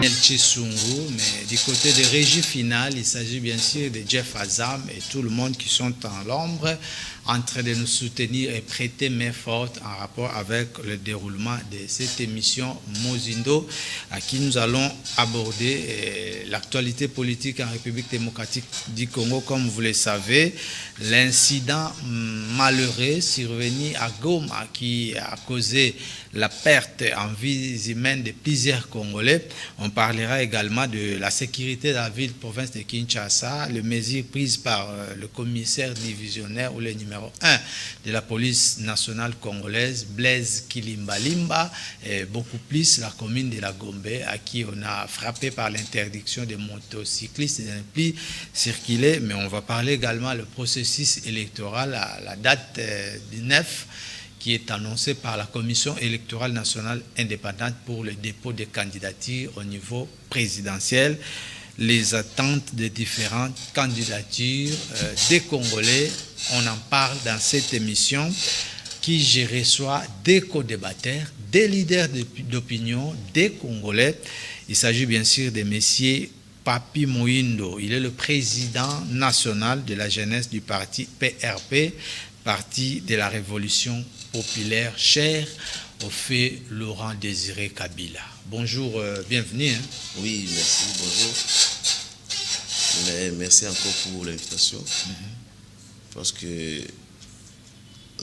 Daniel Chisungu, mais du côté de régie finale, il s'agit bien sûr de Jeff Azam et tout le monde qui sont en l'ombre en train de nous soutenir et prêter main forte en rapport avec le déroulement de cette émission Mozindo, à qui nous allons aborder l'actualité politique en République démocratique du Congo. Comme vous le savez, l'incident malheureux survenu à Goma qui a causé la perte en vies humaines de plusieurs Congolais. On parlera également de la sécurité de la ville-province de Kinshasa, les mesures prises par le commissaire divisionnaire ou le numéro 1 de la police nationale congolaise, Blaise Kilimbalimba, et beaucoup plus la commune de la Gombe, à qui on a frappé par l'interdiction des motocyclistes de ne plus circuler. Mais on va parler également du processus électoral à la date du 9 qui est annoncé par la Commission électorale nationale indépendante pour le dépôt des candidatures au niveau présidentiel. Les attentes des différentes candidatures des Congolais, on en parle dans cette émission qui je reçois des co-débatteurs, des leaders d'opinion, des Congolais. Il s'agit bien sûr de M. Papi Moindo. Il est le président national de la jeunesse du parti PRP, Parti de la Révolution populaire, cher au fait Laurent Désiré Kabila. Bonjour, bienvenue. Hein. Oui, merci, bonjour. Mais merci encore pour l'invitation. Parce que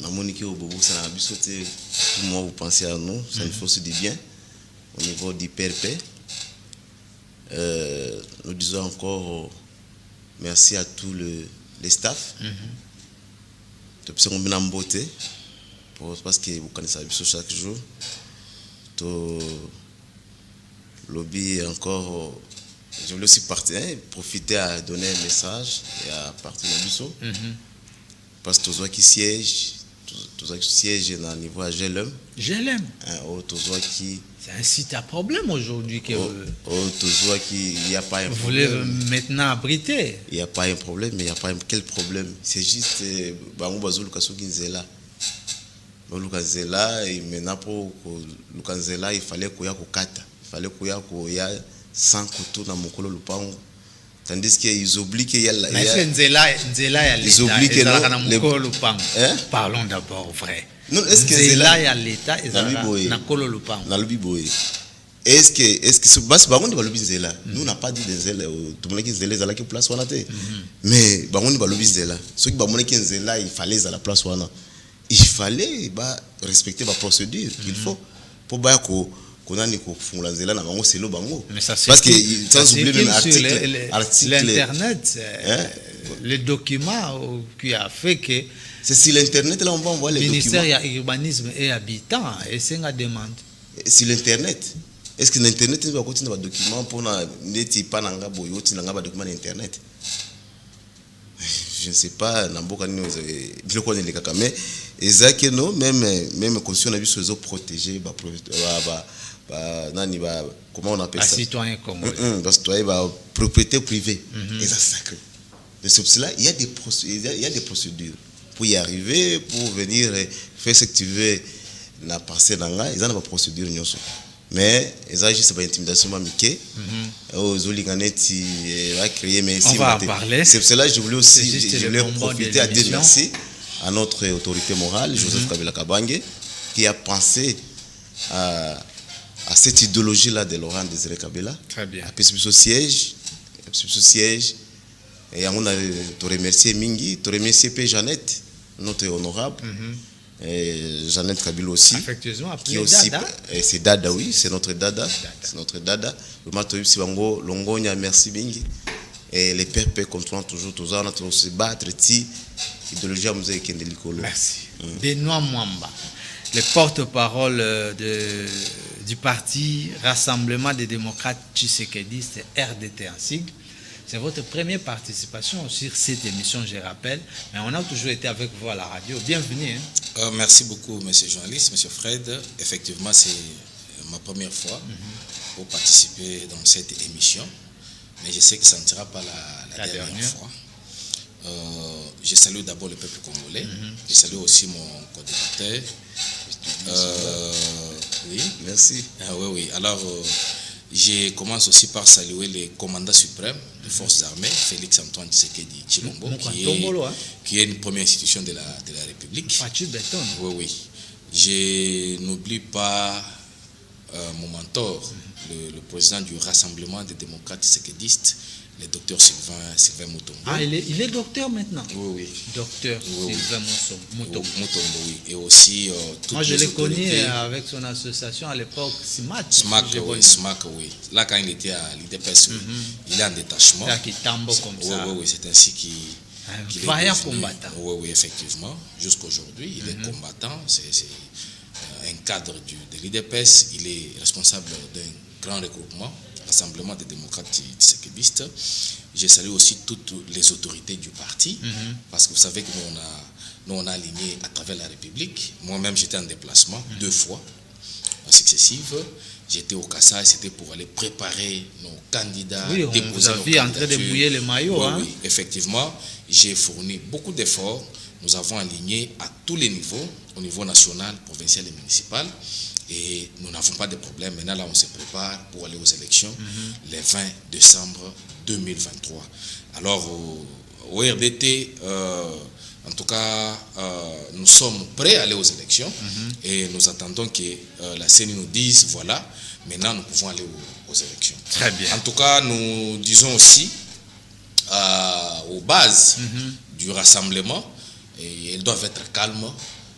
la Monique au Bobo, ça n'a pas sauté. Tout le monde, vous pensez à nous, ça nous fait du bien au niveau du PRP. Nous disons encore merci à tous les staffs. Depuis qu'on est en beauté, parce que vous connaissez ça chaque jour. Tout lobby encore, je voulais aussi profiter à donner un message et à partir de l'Abisso. Parce que tous ceux qui siègent dans le niveau à GLM. GLM. Qui c'est un site à problème aujourd'hui. Que il n'y a pas un vous problème. Vous voulez maintenant abriter. Il n'y a pas un problème, mais il n'y a pas quel problème. C'est juste Bango Bazou Lukasoki Nzela. Lukazela, et maintenant pour Lukazela, il fallait qu'il y ait Kata. Il fallait qu'il y ait 100 couteaux dans mon colo Lupango. Tandis qu'ils oublient qu'il y a mais est-ce que Nzela ils oublient que parlons d'abord vrai. Non, est-ce que Nzela y a l'État et na colo Lupango. Na lobi boy. Est-ce que ce bas bango ni balobi Nzela. Nous n'a pas dit Nzela tout le monde qui Nzela za la ki place wana te. Mais bango ni balobi Nzela. Ceux qui bango ki Nzela il fallait à la place wana. Il fallait respecter la procédure qu'il faut pour qu'on a c'est le bango. Parce que sans oublier même article l'internet, les documents qui a fait que c'est sur l'internet là on va envoyer les documents. Le ministère urbanisme et habitant et c'est une demande. Sur l'internet. Est-ce que l'internet va continuer des documents pour neti pananga boyoti nanga ba documents d'internet? Je ne sais pas namboka ni le connaît les kaka mais ezaki no même constitution na biso zo protéger nani ba comment on appelle ça citoyen congolais citoyen propriété privée et ça sacré. Mais c'est pour cela il y a des procédures pour y arriver pour venir faire ce que tu veux na parcelle nanga ils ont pas procédure nyonso. Mais ils ont juste pas intimidation mamiké aux oliganeti va créer mais on va en parler. C'est pour cela que je voulais profiter à dire merci à notre autorité morale Joseph Kabila Kabange qui a pensé à cette idéologie là de Laurent Désiré Kabila. Très bien. À ce siège et on a te remercier Mingi, te remercier P Jeannette notre honorable. Et Jeannette Kabila aussi, affectueusement qui aussi, c'est Dada, oui, c'est notre Dada, c'est notre Dada. Le matin, si Bango, Longonia, merci Bingi. Et les PRP continuent toujours, on a toujours se battre, idéologie à Mouze Kendelikolo. Merci. Benoît Mwamba, le porte-parole du parti Rassemblement des démocrates tshisekédistes RDT en sigle. C'est votre première participation sur cette émission, je rappelle. Mais on a toujours été avec vous à la radio. Bienvenue. Merci beaucoup, monsieur le journaliste, monsieur Fred. Effectivement, c'est ma première fois pour participer dans cette émission. Mais je sais que ça ne sera pas la dernière fois. Je salue d'abord le peuple congolais. Je salue aussi mon co-débatteur. Oui, merci. Oui. Alors, Je commence aussi par saluer le commandant suprême des forces armées, Félix Antoine Tshisekedi Tshilombo, qui est une première institution de la République. Oui, oui. Je n'oublie pas mon mentor, le président du Rassemblement des démocrates tshisekidistes, le docteur Sylvain Mutombo. Ah, il est docteur maintenant? Oui, oui. Docteur Sylvain Mutombo. Mutombo, oui. Et aussi moi, je l'ai connu avec son association à l'époque, SMAC. SMAC, oui, SMAC, oui. Là, quand il était à l'IDPS, il est en détachement. Qui tombe comme ça. Oui, oui, c'est ainsi qu'il est vaillant combattant. Oui, oui, effectivement. Jusqu'aujourd'hui, il est combattant. C'est un cadre de l'IDPS. Il est responsable d'un grand regroupement, Rassemblement des démocrates tshisekidistes. Je salue aussi toutes les autorités du parti, parce que vous savez que nous on a aligné à travers la République. Moi-même, j'étais en déplacement 2 fois successives. J'étais au Kassai, c'était pour aller préparer nos candidats, déposer nos candidatures. En train de mouiller les maillots. Oui, oui, effectivement, j'ai fourni beaucoup d'efforts. Nous avons aligné à tous les niveaux, au niveau national, provincial et municipal. Et nous n'avons pas de problème. Maintenant, là, on se prépare pour aller aux élections le 20 décembre 2023. Alors, au RDT, en tout cas, nous sommes prêts à aller aux élections et nous attendons que la CENI nous dise, voilà, maintenant nous pouvons aller aux élections. Très bien. En tout cas, nous disons aussi aux bases du rassemblement, et elles doivent être calmes,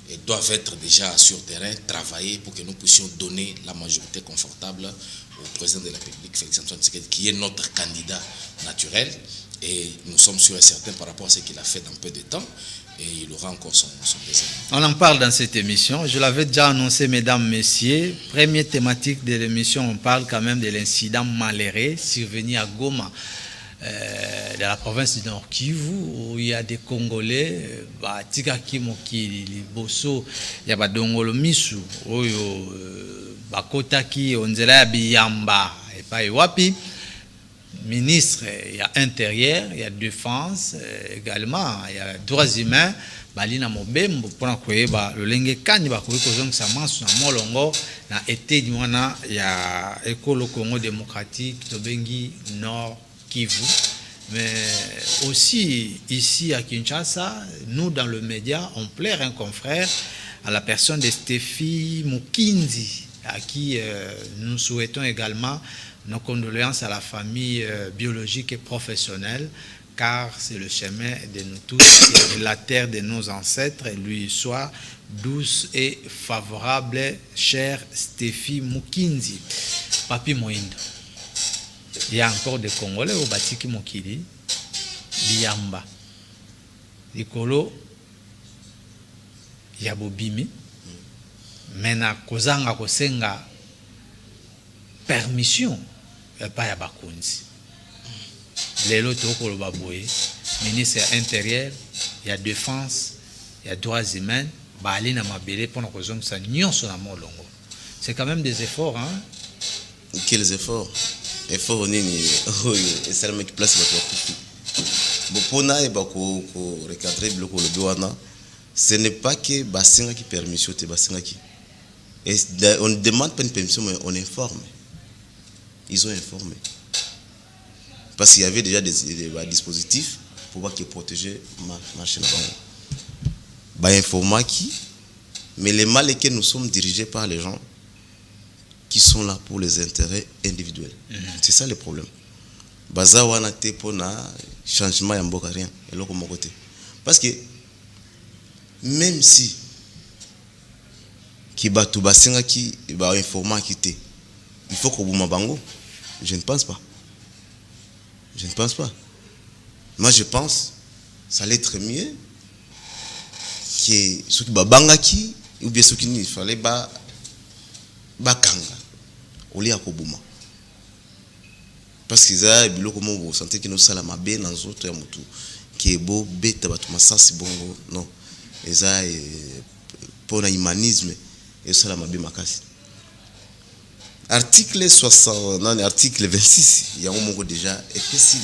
elles doivent être déjà sur terrain, travailler pour que nous puissions donner la majorité confortable au président de la République, Félix Antoine Tshisekedi, qui est notre candidat naturel. Et nous sommes sûrs et certains par rapport à ce qu'il a fait dans peu de temps. Et il aura encore son désir. On en parle dans cette émission. Je l'avais déjà annoncé, mesdames, messieurs. Première thématique de l'émission, on parle quand même de l'incident malheureux survenu à Goma, dans la province du Nord Kivu, où il y a des Congolais, Tikaki Mokili, Liboso, il y a Badongolo Misu, Bakotaki, Onzela ya Biyamba, et pas Iwapi. Ministre, il y a intérieur, il y a défense, également, il y a droits humains, balina mobembo pona koyeba lolenge kani bakoki kozongisa masu na molongo na eteni wana ya ekolo Congo démocratique tobengi Nord Kivu. Mais aussi ici à Kinshasa, nous dans le média, on plaire un confrère à la personne de Stéphie Mukinzi, à qui nous souhaitons également nos condoléances à la famille biologique et professionnelle, car c'est le chemin de nous tous et la terre de nos ancêtres lui soit douce et favorable, cher Stéphie Mukinzi. Papi Moindo. Il y a encore des Congolais au Batiki Mokili, Liamba, Likolo, Yabobimi, Mena Kozanga Kosenga, permission, pas ya bakonzi. Lelo toko lo baboye, ministre intérieur, il y a défense, il y a droits humains, bali na mabele pour nous ça nyonso na molongo. C'est quand même des efforts, hein. Quels efforts? Efforts nini et ça le mec place votre bopona et bako ko recadrer bloko le douana. Ce n'est pas que basinga qui permission te basinga qui. Et on ne demande pas une permission mais on informe. Ils ont informé. Parce qu'il y avait déjà des dispositifs pour protéger ma chaîne. Mais les mal est que nous sommes dirigés par les gens qui sont là pour les intérêts individuels. C'est ça le problème. Baza wana te pona changement ya mboka rien et là comme côté. Parce que même si qui batu basinga qui ba informant qui te il faut qu'on bouma bango. Je ne pense pas. Je ne pense pas. Moi, je pense ça allait être mieux que ceux qui babangaki ou bien ceux qui il fallait bakanga au lieu à Kobuma. Parce que ça, bilo comment vous sentez que nous sommes à bien dans autres mutu qui est beau bête batu masasi bongo non. Et ça pour l'humanisme et ça la mabe makasi. Article 60, non, article 26, il y a un mot déjà, et que c'est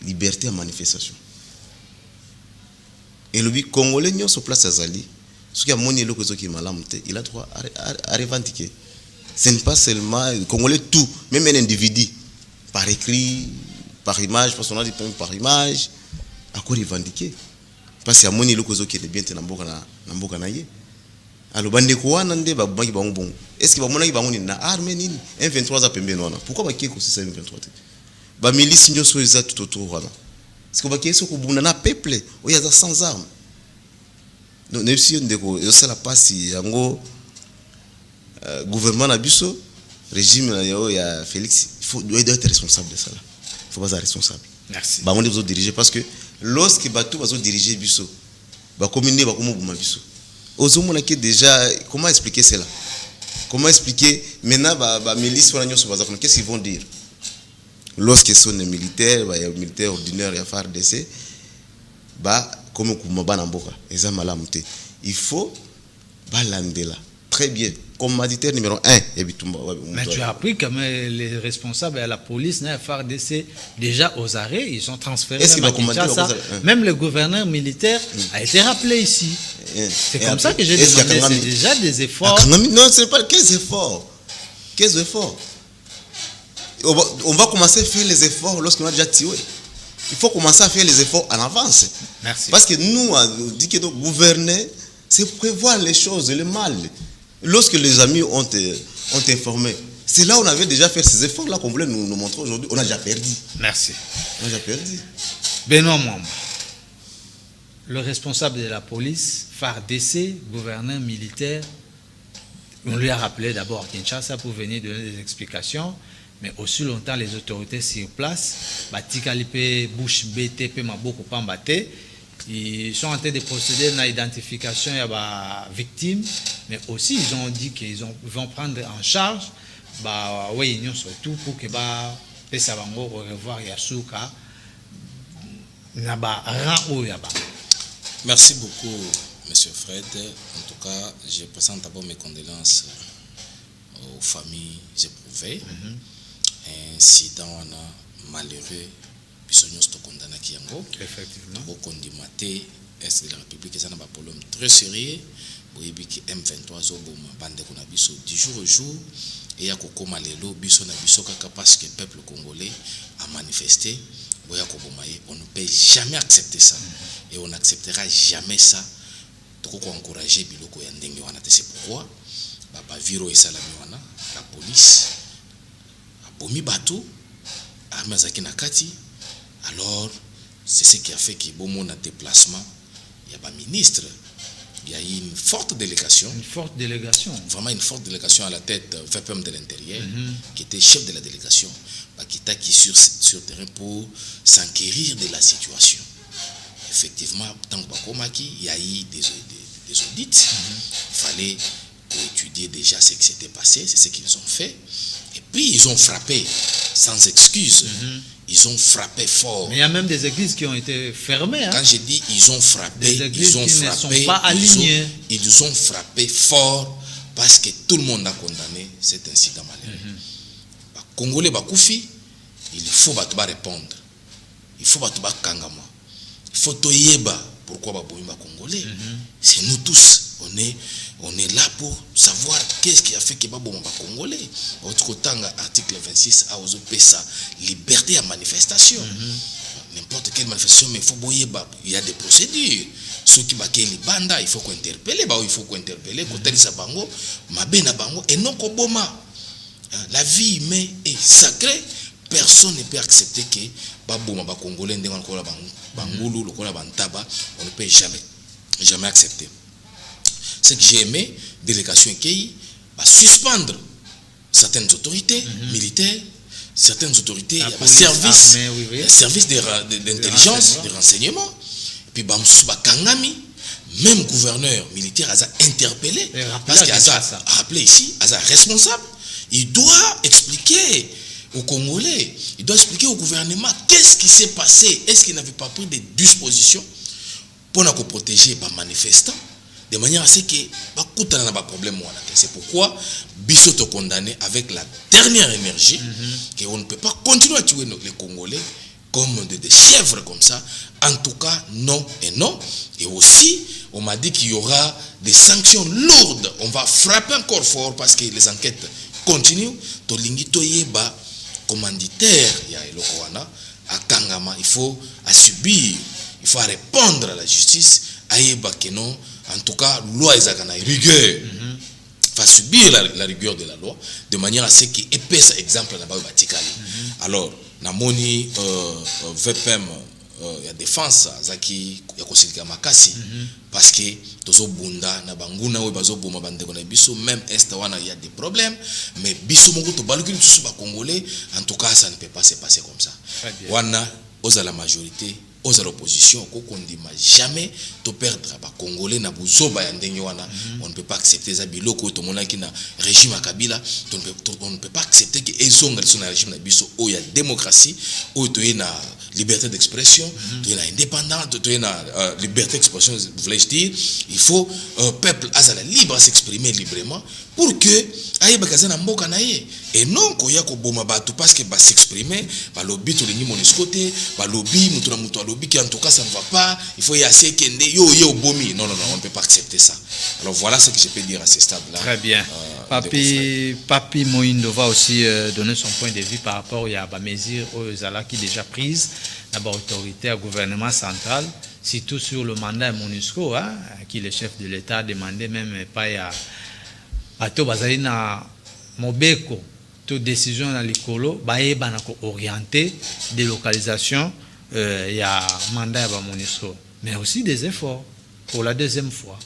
liberté à manifestation. Et le Congolais, nous sommes place à Zali, ce qui a moni le qui est malade, il a droit à revendiquer. Ce n'est pas seulement le Congolais, tout, même un individu, par écrit, par image, parce qu'on a dit par image, à quoi revendiquer. Parce qu'il y a mon île qui est bien dans Mboka naye. Alors, bande quoi nande ba bangi ba bon. Est-ce que ba mona ki ba ngoni na armée nini? M23 a pembe nona. Pourquoi ba kieko c'est M23? Ba milice nyo so eza tout autour wana. Parce que ba kieko ko bunda na peuple, o ya sans armes. Donc ne si ndeko, yo c'est la passe yango gouvernement na biso, régime na yo ya Félix, doit être responsable de ça là. Il faut pas être responsable. Merci. Ba on doit diriger parce que lorsque bato va diriger biso, ba commune ba komo buma biso. Ozomona que déjà comment expliquer cela? Comment expliquer maintenant ba milice wana nyoso baza qu'est-ce qu'ils vont dire? Lorsque sont les militaires, ba militaires ordinaires ya FARDC, ba comme kumaba na mboka, eza malamu te. Il faut balandela. Très bien. Commanditaire numéro 1. Mais tu as appris que les responsables à la police, la FARDC, déjà aux arrêts, ils sont transférés à Kinshasa. Même le gouverneur militaire a été rappelé ici. C'est comme ça que j'ai demandé. C'est déjà des efforts. Non, ce n'est pas 15 efforts. 15 efforts. On va commencer à faire les efforts lorsqu'on a déjà tiré. Il faut commencer à faire les efforts en avance. Merci. Parce que nous, on dit que gouverner, c'est prévoir les choses, le mal. Lorsque les amis ont informé, c'est là où on avait déjà fait ces efforts-là qu'on voulait nous montrer aujourd'hui. On a déjà perdu. Merci. On a déjà perdu. Benoît Mwamba, le responsable de la police, FARDC, gouverneur militaire, on lui a rappelé d'abord Kinshasa pour venir donner des explications, mais aussi longtemps les autorités sur place, Batikalipe, Bouche BTP, Maboko Pambate, ils sont en train de procéder à l'identification des victimes, mais aussi ils ont dit qu'ils vont prendre en charge oui, surtout pour que Pesabango revoir Yasuka. Merci beaucoup, Monsieur Fred. En tout cas, je présente d'abord mes condoléances aux familles éprouvées. Incident malheureux. Effectivement. Est de la République, c'est un problème très sérieux. M23 du jour au jour, et à Kokoma Lelo, Biso na Biso Kaka parce que le peuple congolais a manifesté. On ne peut jamais accepter ça. Et on n'acceptera jamais ça. Donc, on encourager Biloko Yandenge Wana. C'est pourquoi Viro et Salamiwana, la police, a bomi bateau, armée Zaki Nakati. Alors, c'est ce qui a fait qu'il y a un déplacement. Il y a un ministre, il y a eu une forte délégation. Une forte délégation. Vraiment une forte délégation à la tête VPM de l'intérieur, qui était chef de la délégation, qui était sur terrain pour s'enquérir de la situation. Effectivement, tant qu'il y a eu des audits, il fallait étudier déjà ce qui s'était passé, c'est ce qu'ils ont fait. Et puis, ils ont frappé sans excuse. Ils ont frappé fort. Mais il y a même des églises qui ont été fermées. Quand je dis ils ont frappé, ils ont frappé, ils ont frappé fort parce que tout le monde a condamné cet incident malheureux. Congolais Bakoufi, il faut répondre. Il faut kangama. Il faut toyeba pourquoi Baboumba Congolais. C'est nous tous. On est là pour savoir qu'est-ce qui a fait que Baboumba Congolais. Autre côté, article 26 a osé ça, liberté à manifestation. N'importe quelle manifestation, mais il faut boyeba. Il y a des procédures. Ceux qui baké les bandas, il faut qu'on interpelle. Il faut qu'on interpelle. Côté sa bango, mabena bango et non koboma. La vie humaine est sacrée. Personne ne peut accepter que Baboumba Congolais on ne peut jamais accepter. Ce que j'ai aimé, délégation qui va suspendre certaines autorités militaires, certaines autorités, services d'intelligence, de renseignement, puis Kangami, même gouverneur militaire a interpellé, parce qu'il a rappelé ici, a responsable, il doit expliquer aux Congolais, il doit expliquer au gouvernement qu'est-ce qui s'est passé, est-ce qu'il n'avait pas pris des dispositions pour nous protéger les manifestants, de manière à ce que problème. C'est pourquoi Biso te condamné avec la dernière énergie, qu'on ne peut pas continuer à tuer les Congolais comme des chèvres comme ça. En tout cas, non et non. Et aussi, on m'a dit qu'il y aura des sanctions lourdes. On va frapper encore fort parce que les enquêtes continuent. Tolingi toyeba commanditaire ya elokowana à Kangama, il faut subir, il faut répondre à la justice. Ayeba que non, en tout cas, loi ezakana rigueur. Va subir la rigueur de la loi de manière à ce qu'il épaisse exemple na ba batikali. Alors, namoni VPM ya défense zaki ya kosilika makasi parce que tozo bunda na banguna we bazo boma bandeko na biso même est wana il y a des problèmes mais biso moko to baluki tusu ba congolais en tout cas ça ne peut pas se passer comme ça. Wana oza la majorité aux l'opposition qu'on ne dit jamais de perdre les Congolais na buzoba ya ndenge wana. On ne peut pas accepter ça biloko to mona ki na régime à Kabila. On ne peut pas accepter que ezonga sur na régime na biso o ya démocratie o to na liberté d'expression, to na indépendance, to na liberté d'expression, voulais-je dire, il faut peuple azala libre à s'exprimer librement pour que aye bakazana mboka na ye et non ko ya ko boma batu parce que ba s'exprimer ba lobby to lingi MONUSCO te ba lobby mutu na mutu lobby qui en tout cas ça ne va pas, il faut y assez kende yo bomi. Non, on ne peut pas accepter ça. Alors voilà ce que je peux dire à ce stade-là. Très bien. Papi Moïndo va aussi donner son point de vue par rapport à la mesure aux Zala qui déjà prise dans l'autorité au gouvernement central, surtout sur le mandat de MONUSCO, qui le chef de l'État a demandé même pas à tout bazalina Mobeko, toute décision dans l'écolo, baé banako orienté délocalisation. Il y a un mandat à MONUSCO, mais aussi des efforts pour la deuxième fois.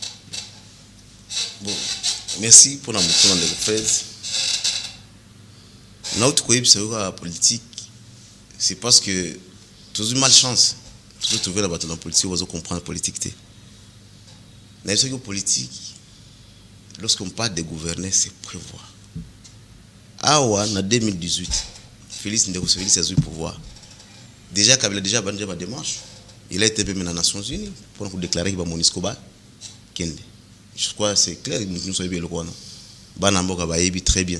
Bon, merci pour la motion de l'Office. Notre coïbseur politique, c'est parce que tous une malchance. Tous trouver la bataille dans la politique, vous comprendre la politique. Mais ce que politique, lorsqu'on parle de gouverner, c'est prévoir. En 2018, Félix Ndeko-Félix a eu le pouvoir. Déjà, Kabila a déjà abandonné ma démarche. Il a été même dans les Nations Unies pour déclarer qu'il va MONUSCO ba Kende. Je crois que c'est clair, nous sommes bien le Rwanda. Banamboka ba yebi très bien.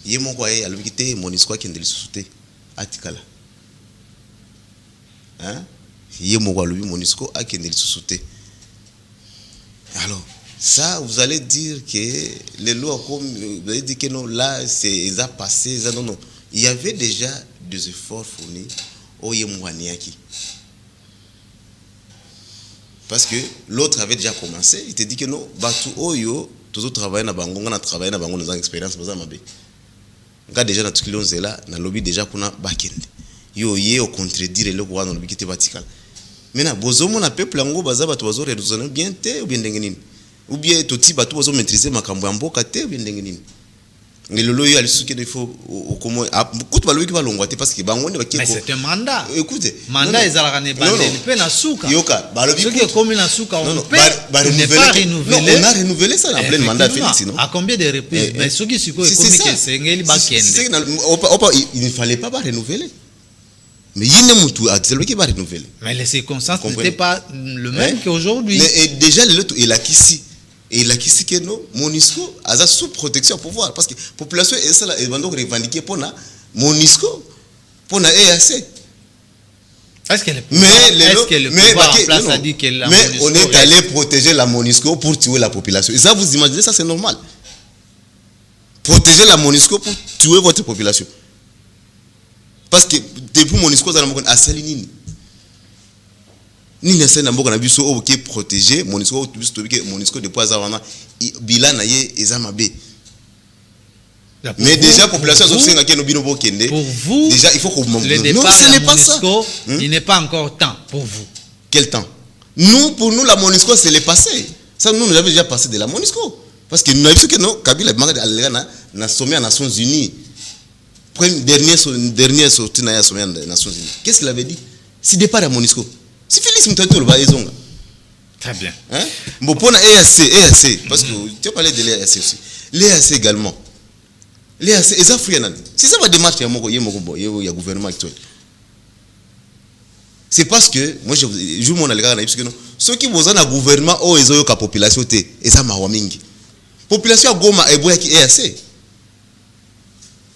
Yé mon quoi a l'obligité MONUSCO Kende le sous-souté Atikala. Hein? Yé mon quoi l'obligité MONUSCO a Kende le sous-souté. Alors, ça, vous allez dire que les lois comme vous allez dire que non, là, c'est ça passé, ça non. Il y avait déjà des efforts fournis. Parce que l'autre avait déjà commencé, il te dit que non, Batu Oyo, tous autres travaillent dans Bango, on a travaillé dans Bango, nous avons expérience, nous avons déjà dans tout le monde là, dans le lobby déjà qu'on a backend. Yo yé au contredire le roi dans le lobby qui était vertical. Maintenant, bozomo na peuple ango baza batu bazo raisonner bien te ou bien dengenine. Ou bien toti batu bazo maîtriser makambo amboka te ou bien dengenine. Mais le loyer à ce qu'il faut comment beaucoup de qui va l'ongouater parce que mais c'est un mandat. Écoutez, mandat ils allaient renouveler na souka. Yoka, ce qui est comme na souka on peut ne pas renouveler. On a renouvelé ça en plein mandat Félix non. À combien de reprises? Mais ce qui est comme que c'est ngeli bakende. Il ne fallait pas renouveler. Mais il y a mutu axel qui va renouveler. Mais les circonstances n'étaient pas le même qu'aujourd'hui. Mais déjà l'autre il a qu'ici. Et il a qui que non, MONUSCO a sous protection pour voir parce que la population est ça et donc revendiquer pour na MONUSCO pour na EAC. Est-ce que le pouvoir en place a dit que la mais MONUSCO on est allé protéger la MONUSCO pour tuer la population. Et ça vous imaginez ça c'est normal. Protéger la MONUSCO pour tuer votre population. Parce que depuis MONUSCO ça n'a pas salinini. Ni nese na mboka na biso o ki protéger MONUSCO MONUSCO de poids avant bilan na ye ezamabe. Mais déjà population zo senga ke no bino bokende. Pour vous déjà il faut qu'on non ce n'est pas ça. Il n'est pas encore temps pour vous. Quel temps? Nous pour nous la MONUSCO c'est le passé. Ça nous avons déjà passé de la MONUSCO parce que nous avons vu que non Kabila na sommet aux Nations Unies. Dernière sortie na sommet des Nations Unies. Qu'est-ce qu'il avait dit? Si départ à MONUSCO. Si Félix Moutoto le va ezonga. Très bien. Hein? Bon pour la EAC parce que tu as parlé de l'EAC aussi. L'EAC également. L'EAC les Africains. Si ça va démarcher il y a gouvernement actuel. C'est parce que moi je joue mon algara parce que non ceux qui vont dans gouvernement o ezoyo ka population té eza mawa mingi. Population Goma eboya ki EAC.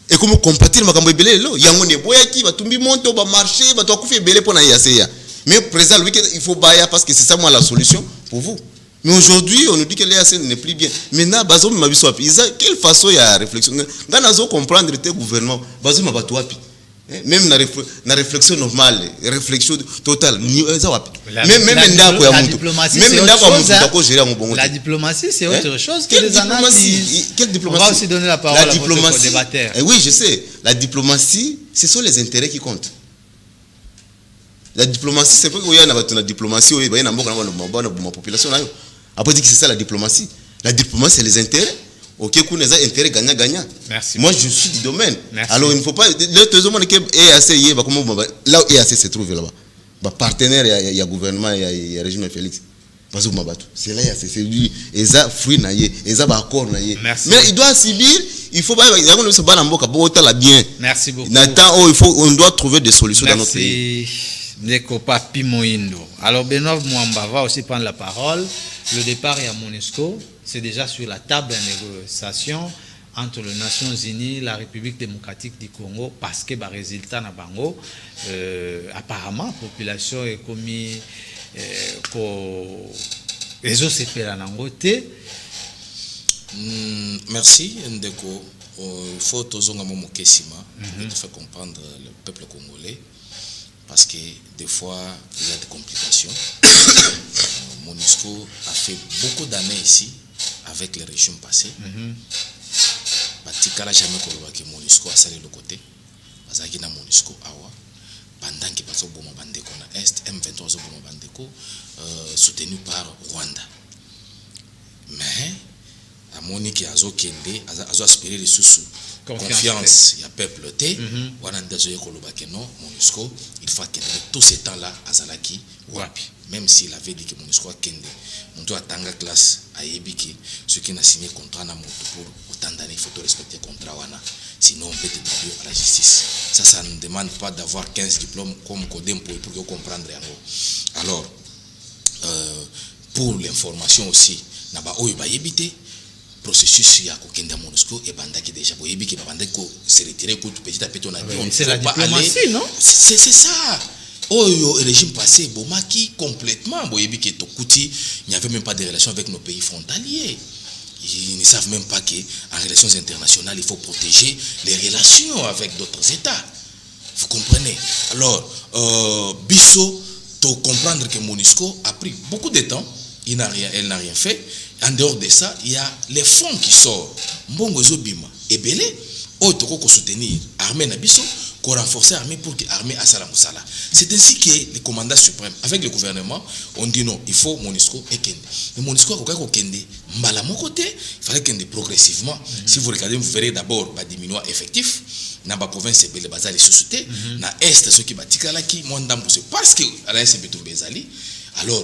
et comme compatir makambo ebele lo yango ne boyaki batumbi monto ba marché ba to akufi ebele pona yaseya mais président lui il faut baya parce que c'est ça moi la solution pour vous. Mais aujourd'hui on nous dit que l'EAC n'est plus bien. Maintenant bazo mabiso api quelle façon ya réflexion ngana zo comprendre te gouvernement bazo mabatu api même na réflexion normale réflexion totale ni za wapi même ndako ya mtu même ndako ya mtu ndako gérer mon bon. La diplomatie c'est autre chose que les analyses. Quelle diplomatie? On va aussi donner la parole à votre débatteur. Oui, je sais. La diplomatie, ce sont les intérêts qui comptent. La diplomatie, c'est pas qu'il y a une diplomatie où il y a une population. Après dire que c'est ça la diplomatie. La diplomatie, c'est les intérêts. Ok, qu'on a des intérêts gagnant-gagnant. Merci. Moi, je suis du domaine. Merci. Alors, il ne faut pas. Là où EAC se trouve là-bas, partenaire, il y a gouvernement, il y a régime Félix. C'est là, c'est lui, et ça, fruit naïe, et ça, accord naïe. Mais il doit subir, il faut pas, bien. Merci beaucoup. Nathan, on doit trouver des solutions dans notre pays. Neko Papi Moindo. Alors, Benoît Mwamba va aussi prendre la parole. Le départ est à MONUSCO, c'est déjà sur la table de négociation entre les Nations Unies, la République démocratique du Congo, parce que le résultat na bango, apparemment, la population est commis les autres sepela nangote. Merci Ndeko. Il faut tozonga momo kesima pour faire comprendre le peuple congolais parce que des fois il y a des complications. MONUSCO a fait beaucoup d'années ici avec les régimes passés. Batikala jamais koloba que MONUSCO a salé le côté. Bazaki na MONUSCO awa. Pendant que paso bomo bandeko na Est, M23 bomo bandeko soutenu par Rwanda. Mais à Monique azo kende azo aspirer les sous confiance il y a peuple té wana ndazo yekoloba que non MONUSCO il faut que tout ce temps là azalaki wapi même s'il avait dit que MONUSCO a kende monto atanga classe ayebiki ceux qui n'a signé contrat na moto pour autant d'années il faut respecter contrat wana. Sinon on peut être traduit à la justice. Ça ne demande pas d'avoir 15 diplômes comme Codem pour comprendre. Alors, pour l'information aussi, le processus ya kokenda MONUSCO et banda qui déjà boyebi qui banda ko se retirer petit à petit on a dit c'est la diplomatie non c'est ça. Le régime passé bomaki complètement boyebi qui tokuti il n'y avait même pas de relations avec nos pays frontaliers. Ils ne savent même pas qu'en relations internationales, il faut protéger les relations avec d'autres États. Vous comprenez? Alors, Bisso, pour comprendre que MONUSCO a pris beaucoup de temps, elle n'a rien fait. En dehors de ça, il y a les fonds qui sortent. Mbongo Zobima et Belé, autre qu'on soutenir l'armée Nabisso, qu'on renforce l'armée pour que l'armée a Salam Sala. C'est ainsi que le commandant suprême, avec le gouvernement, on dit non, il faut MONUSCO et Kende. Le MONUSCO a Kende, Mbala mon côté, il fallait Kende progressivement. Si vous regardez, vous verrez d'abord diminuer effectif. Dans la province, c'est le bazar les sociétés. Dans l'Est, ceux qui battent qui moins d'embauche parce que à l'Est, c'est tout Bezali. Alors,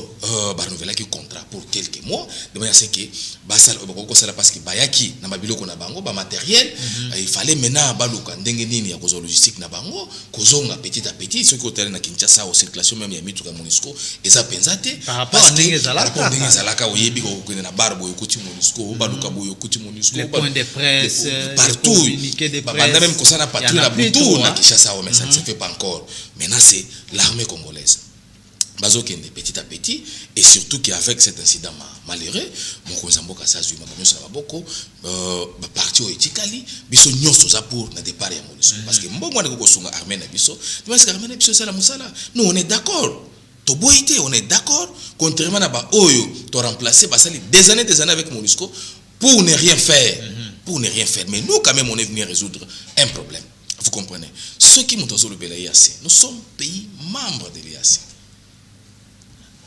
renouveler un contrat pour quelques mois, de manière à ce que parce que Bayaki, na mabiloko na bango, matériel, il fallait maintenant baluka ndengenini ya kozo logistique na bango, kozonga petit à petit, ceux qui ont na Kinshasa au circulation même ya mituka MONUSCO, et ça pensate par rapport à Ndengezalaka oyebi ko na barbo yokuti MONUSCO, baluka boyo yokuti MONUSCO, les points de presse, partout, communiqués de presse. Banda même ça na patrouille na butu na Kinshasa, mais ça ne se fait pas encore. Maintenant c'est l'armée congolaise. Bazokende petit à petit et surtout qu'avec cet incident malheureux Mokonzamboka Sazui Mabonyosa Maboko parti au Etikali biso nyonso za pour na départ ya MONUSCO parce que mbongo na kosunga armée na biso parce que armée na biso sala musala nous on est d'accord to boité on est d'accord contrairement à ba oyo to remplacer basali des années avec MONUSCO pour ne rien faire mais nous quand même on est venu résoudre un problème vous comprenez ceux qui montent sur le l'EAC nous sommes pays membres de l'EAC.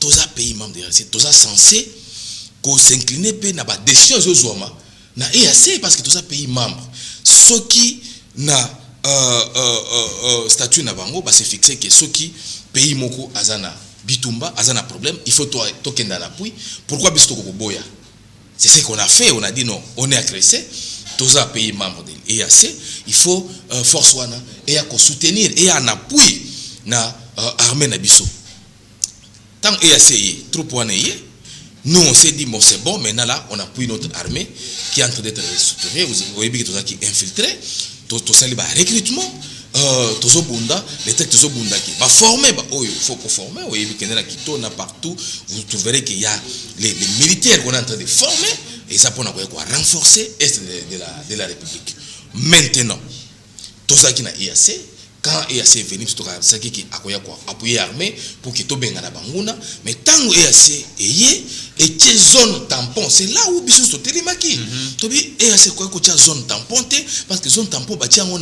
Tous les pays membres de l'EAC, tous censés s'incliner pour la décision de Zouama, na EAC parce que tous les pays membres, ceux qui na statut na bango, c'est fixé que ceux qui pays moko azana bitumba azana problème, il faut token dans l'appui. Pourquoi bisto koboya? C'est ce qu'on a fait, on a dit non, on est agressé. Tous les pays membres de l'EAC, il faut force wana et à soutenir et à appui na armée na biso. Tant EAC trop poigné, nous on s'est dit bon c'est bon, maintenant là on appuie notre armée qui est en train d'être restructurée, vous voyez bien que tout ça qui est infiltré, to sali ba recrutement tozo bunda les textes tozo bunda qui va former il faut qu'on former oui bien là qui tourne partout vous verrez qu'il y a les militaires qu'on est en train de former et ça pour quoi renforcer est de la République maintenant tout ça qui n'a IAC quand EAC est venu ça qui a appuyé l'armée pour que tout benga na banguna mais tant EAC et zone tampon c'est là où biso to telemaki to bi EAC quoi ko zone tampon parce que zone tampon ba tia on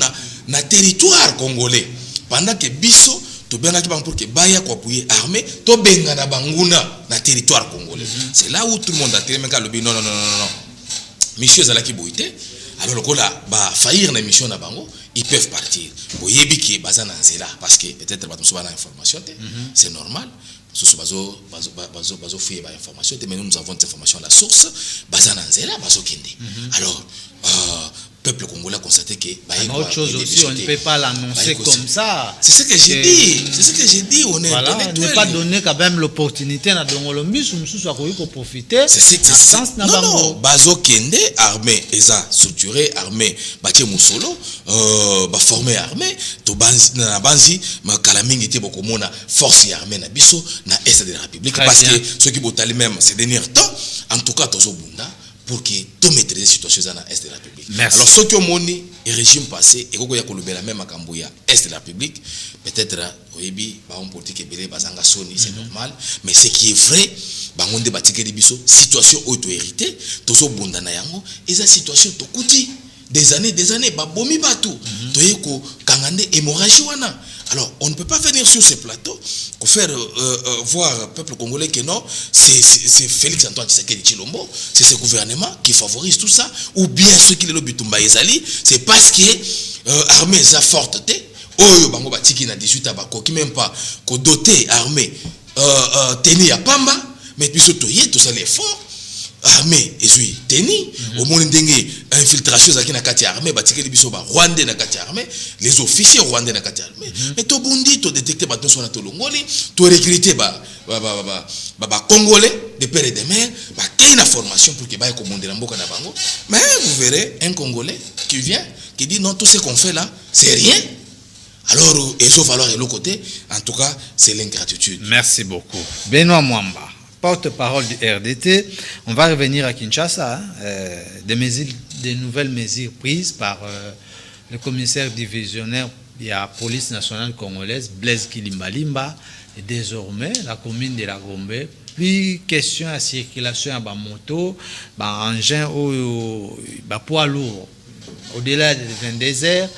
na territoire congolais pendant que biso to benga ki bang pour que baya ko appuyer armée to benga na banguna na territoire congolais c'est là où tout le monde a telemaka lobi non monsieur zalaki boité alors le là ba faillir na mission na bango ils peuvent partir boyebi ki bazana nzela parce que peut-être ba soba na information c'est normal bazo fouiller ba information mais nous avons des informations à la source bazana nzela bazo kende alors peuple congolais a constaté que autre chose aussi on ne peut pas l'annoncer comme ça c'est ce que j'ai dit on est voilà, ne pas donner quand même l'opportunité na dongolombi sumsusu akoki ko profiter absence na bango non bazo kende armée eza structuré armée batie musolo ba former armée to banzi na banzi makala mingi te bokomona force armée na biso na est de la République parce que ceux qui botali même ces derniers temps en tout cas tozo bunda pour que tout maîtriser la situation dans l'Est de la République. Merci. Alors, ceux qui ont moni et régime passé, et qui ont la même à Est de la République, peut-être, oui, on politique est bazanga soni, c'est normal, mais ce qui est vrai, on débat que situation auto-héritée, tozo bondana yango, et cette situation to kuti des années, bomi batou, toyeko kangande hémorragie wana. Alors, on ne peut pas venir sur ces plateaux pour faire voir au peuple congolais que non, c'est Félix Antoine Tshisekedi Tshilombo, c'est ce gouvernement qui favorise tout ça, ou bien ceux qui le bitumba ezali, c'est parce que l'armée est forte, oyo bango batiki na 18 abako, qui même pas ko doté armée teni à Pamba, mais puis surtout tout ça l'effort. Armée ezui teni au monde ndenge infiltration zaki na kati armée batikeli biso ba rwandais na kati armée les officiers rwandais na kati armée mais to bundi to détecter ba tonso na to longoli to recruter ba congolais de père et de mère ba kena formation pour que ba ko monde na mboka na bango mais vous verrez un congolais qui vient qui dit non tout ce qu'on fait là c'est rien alors ils ont valeur de l'autre côté en tout cas c'est l'ingratitude. Merci beaucoup Benoît Mwamba, porte-parole du RDT. On va revenir à Kinshasa, des nouvelles mesures prises par le commissaire divisionnaire de la police nationale congolaise, Blaise Kilimbalimba, et désormais la commune de la Gombe. Puis question à circulation à moto, engin poids lourd, au-delà des déserts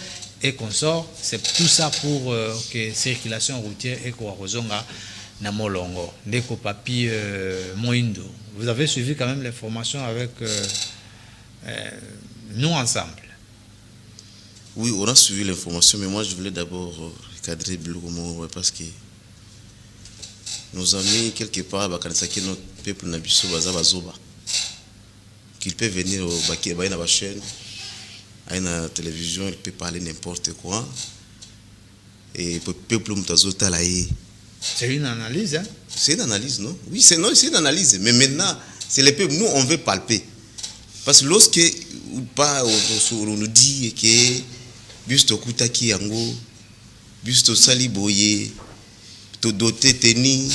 et consorts. C'est tout ça pour que circulation routière et Kouarozonga Namolongo, Ndeko Papi Moindo. Vous avez suivi quand même l'information avec nous ensemble. Oui, on a suivi l'information, mais moi je voulais d'abord cadrer Blogomo parce que nos amis, quelque part, notre peuple Nabiso Bazabazoba, qu'il peut venir au Baki, à la chaîne, à la télévision, il peut parler n'importe quoi. Et le peuple Mutazota Laï. C'est une analyse, hein? C'est une analyse, non? Oui, c'est une analyse. Mais maintenant, c'est le peuple. Nous, on veut palper. Parce que lorsque on nous dit que Busto Koutaki Yango, Busto Saliboye, to doté Teni,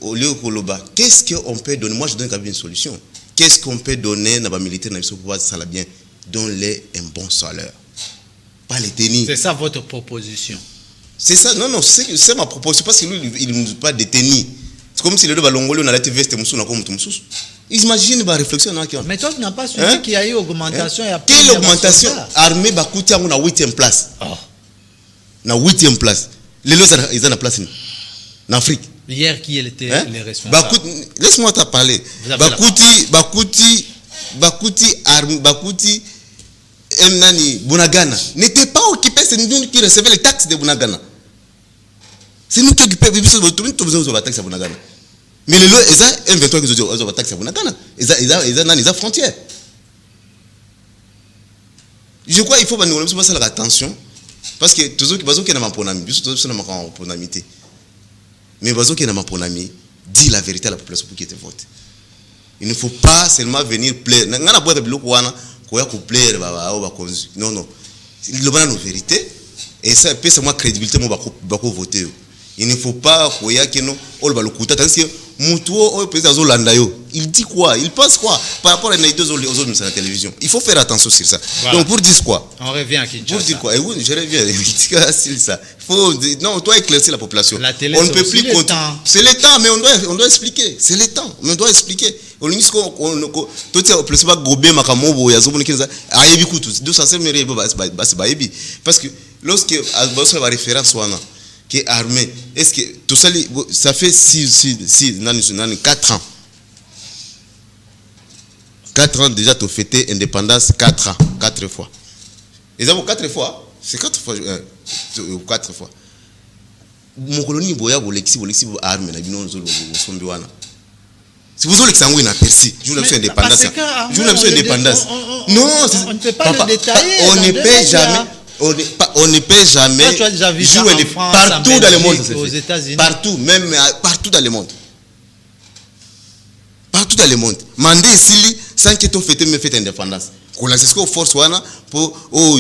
au lieu Koloba, qu'est-ce qu'on peut donner? Moi, je donne quand même une solution. Qu'est-ce qu'on peut donner à la militaire pour pouvoir ça bien? Donne-les un bon salaire. Pas les Teni. C'est ça votre proposition? C'est ça, non, c'est ma proposition, parce que lui, il ne nous pas détenu. C'est comme si le Longolais, on a été veste Moussou, comme Moussou. Imaginez ma réflexion. Mais toi, tu n'as pas suivi qu'il y a eu augmentation. Quelle augmentation? Armée, Bakouti, on a 8e place. Na 8e place. Les lots, ils ont la place en Afrique. Hier, qui était les responsables? Laisse-moi te parler. Bakouti, Mnani, Bunagana n'était pas occupé, c'est nous qui recevions les taxes de Bunagana. C'est nous qui occupions les taxes de Bunagana. Mais les lois, ils ont 23 qui ont les taxes de Bunagana. Ils ont frontières. Je crois qu'il faut faire attention. Parce que tous ceux qui ont ma ponami, mais ceux qui ont ma ponami, dit la vérité à la population pour qu'ils te votent. Il ne faut pas seulement venir plaire. Non, non. Le bon nos vérités et ça peut c'est moi crédibilité mon bako voter. Il ne faut pas croire que non all ba lokuta parce que mutuo au président Zolanda yo il dit quoi, il pense quoi par rapport à les deux autres à la télévision. Il faut faire attention sur ça. Voilà. Donc pour dire quoi, on revient à Kinshasa. Pour dire quoi, et oui, je reviens sur ça. Faut non, on doit éclaircir la population. La télé, on ne peut plus continuer. C'est le temps, mais on doit expliquer. C'est le temps, mais on doit expliquer. On dit qu'on tout ça plus pas gober makamobo ya zoboni kinza ayebi kutu 200 méré bas bayebi parce que lorsque Alboso va référence wana qui est armé, est-ce que tout ça ça fait 4 ans. 4 ans déjà tu fêté indépendance 4 ans, 4 fois. Ils ont 4 fois, c'est 4 fois 4 fois. Mon colonie boya bolexi armé na bino nzolo sombi wana. Si vous avez l'exemple, merci. Je vous indépendance. Je vous indépendance. Non, on ne peut pas le détailler. On ne peut jamais. Tu as déjà vu ça en France, partout dans le monde. Aux États-Unis. Partout, même partout dans le monde. Partout dans le monde. Mandé ici, sans que tu fêtes indépendance. C'est ce qu'on force pour vous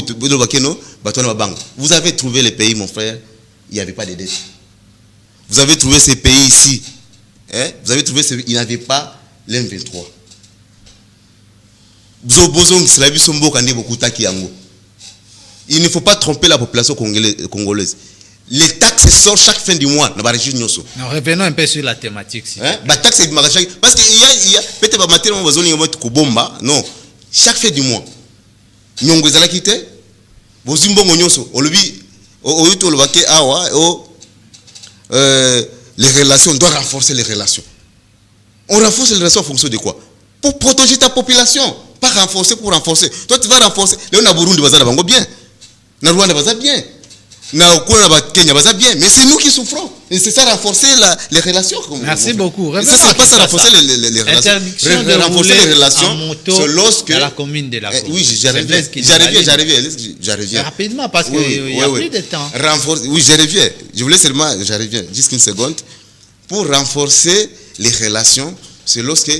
avez trouvé le pays, mon frère, il n'y avait pas de dette. Vous avez trouvé ces pays ici. Vous avez trouvé il n'avait pas l'M23. Il ne faut pas tromper la population congolaise. Les taxes sortent chaque fin du mois dans la région. Nous revenons un peu sur la thématique. Parce qu'il y a peut-être pas non, chaque fin du mois. Nyongo ezala kite bozimbongo nyoso olobi oyuto lobake awa les relations, on doit renforcer les relations. On renforce les relations en fonction de quoi? Pour protéger ta population. Pas renforcer pour renforcer. Toi, tu vas renforcer. Là, on a Burundi, on bien. Na Rwanda, on bien. Na Kenya, on bien. Mais c'est nous qui souffrons. Et c'est ça, renforcer les relations. Merci beaucoup. Ça, c'est pas ça, renforcer les relations. Renforcer les relations, c'est lorsque... à la commune de la Oui, j'arrive. Rapidement, parce qu'il n'y a plus de temps. Oui, je voulais seulement, j'arrive juste une seconde. Pour renforcer les relations, c'est lorsque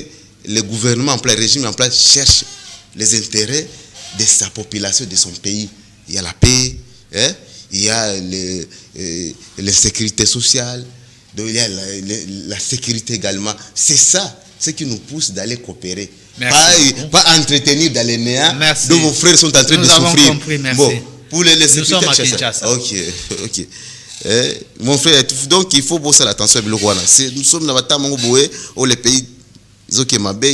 le gouvernement en place, le régime en place cherche les intérêts de sa population, de son pays. Il y a la paix, il y a l'insécurité sociale, donc il y a la sécurité également. C'est ça, ce qui nous pousse d'aller coopérer. Pas entretenir dans les néants dont vos frères sont en train de souffrir. Compris, merci. Bon, pour les Nous sommes à Kinshasa. Ok. Mon frère, donc il faut bosser l'attention à Bilokwana. Nous sommes dans les pays,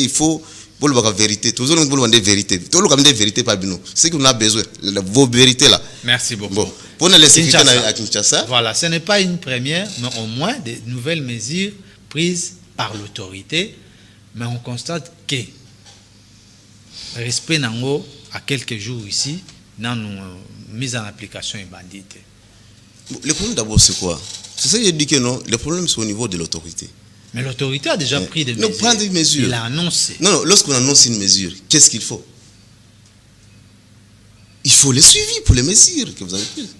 il faut pour la vérité. Tous nous avons des vérités. Tous nous avons des vérités par nous. C'est ce qu'on a besoin. Vos vérités là. Merci beaucoup. Bon, pour la sécurité à Kinshasa. Voilà, ce n'est pas une première, mais au moins des nouvelles mesures prises par l'autorité. Mais on constate que le respect nango à quelques jours ici, dans nos mise en application est bandite. Le problème d'abord c'est quoi? C'est ça que je dis que non. Le problème c'est au niveau de l'autorité. Mais l'autorité a déjà pris des mesures. Prendre des mesures. Il a annoncé. Non, lorsqu'on annonce une mesure, qu'est-ce qu'il faut? Il faut le suivi pour les mesures que vous avez prises.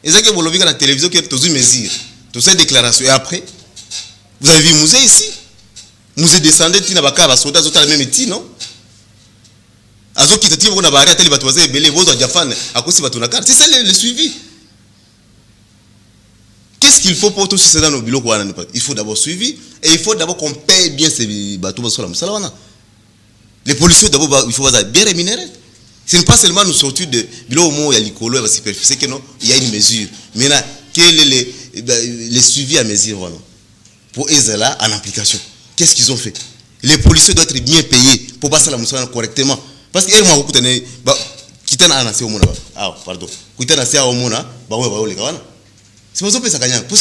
Et c'est que vous l'avez vu à la télévision qu'il y a toutes une mesure, toutes ces déclarations. Et après, vous avez vu Musée ici. Musée descendait, il n'a pas soda, ils ont la même éthique, non? C'est ça le suivi. Qu'est-ce qu'il faut pour tout ce dans nos bureaux? Il faut d'abord suivi et il faut d'abord qu'on paye bien ces bateaux. Les policiers d'abord, il faut bien rémunérer. Ce n'est pas seulement nous sortir de bureau où il y a l'écolo et la superficie, il y a une mesure. Maintenant, quel est le suivi à mesure pour eux là en application? Qu'est-ce qu'ils ont fait? Les policiers doivent être bien payés pour passer la moussala correctement. Parce que c'est pour ça parce